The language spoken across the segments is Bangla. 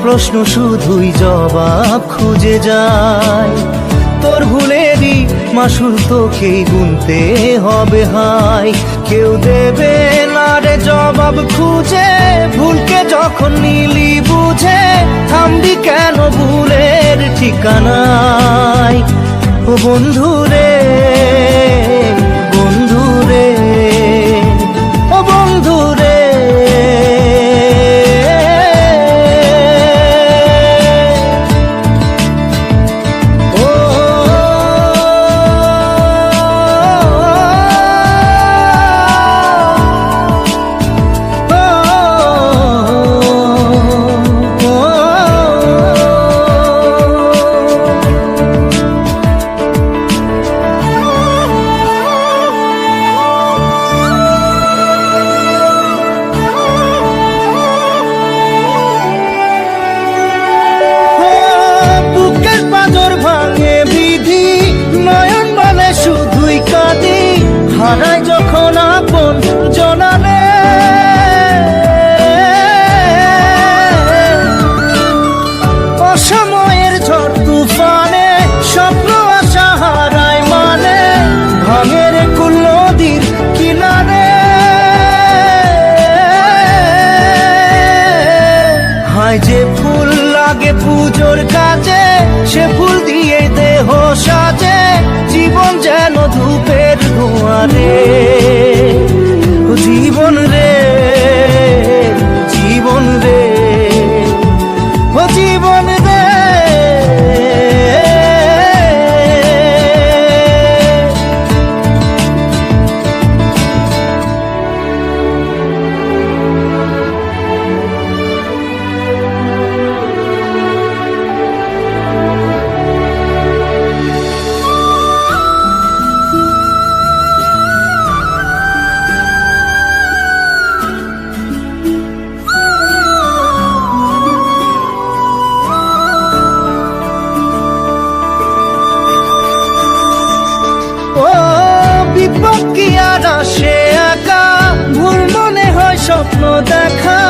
প্রশ্ন শুধুই জবাব খুঁজে যায়। তোর ভুলেরই মাসুল তোকেই গুনতে হবে হায়। কেউ দেবে না রে জবাব খুঁজে, ভুলকে যখন নিলি বুঝে থামবি কেন ভুলের ঠিকানায়। ও বন্ধু রে, বন্ধু রে, ও বন্ধু রে। হারাই যখন আপন জনারে, অসময়ের ঝড় তুফানে স্বপ্ন আশা হারায় মানে, ভাঙের কুল নদীর কিনারে। হায় যে ফুল লাগে পুজোর কাজে, সে ফুল দিয়ে দেহ সাজে, জীবন যেন ধূপের ধোঁয়ারে। জীবন রে, জীবন রে, ও জীবন রে। কি আর আসে একা, ভুল মনে হয় স্বপ্ন দেখা,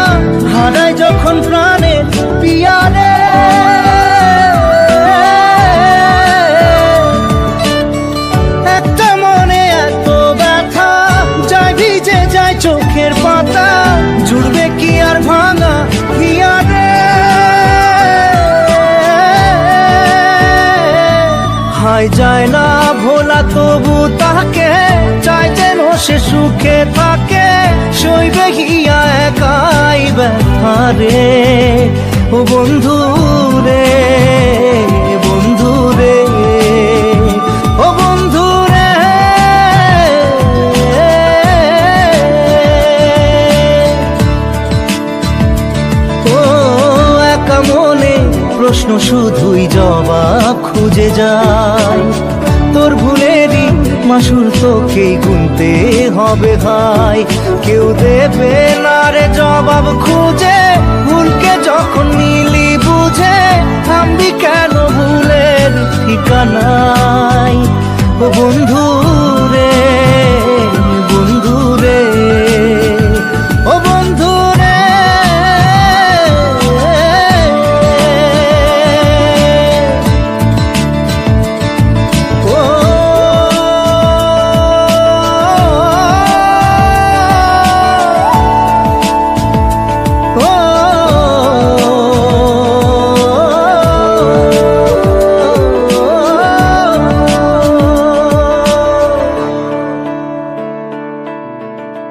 হারাই যখন প্রাণের পিয়ারে। একটা মনে এত ব্যথা, যায় ভিজে যায় চোখের পাতা, জুড়বে কি আর ভাঙা হিয়ারে। হায় যায় না ভোলা তবু তাকে, চাই যেন সে সুখে থাকে, সইবে হিয়া একাই ব্যথা রে। ও বন্ধু রে, বন্ধু রে, ও বন্ধু রে। ও একা মনে প্রশ্ন শুধুই জবাব খুঁজে যায়। তোর ভুলেরই মাসুল তোকেই গুনতে হবে ভাই। কেউ দেবে না রে জবাব খুঁজে, ভুলকে যখন নিলি বুঝে থামবি কেন ভুলের ঠিকানায়। ও বন্ধু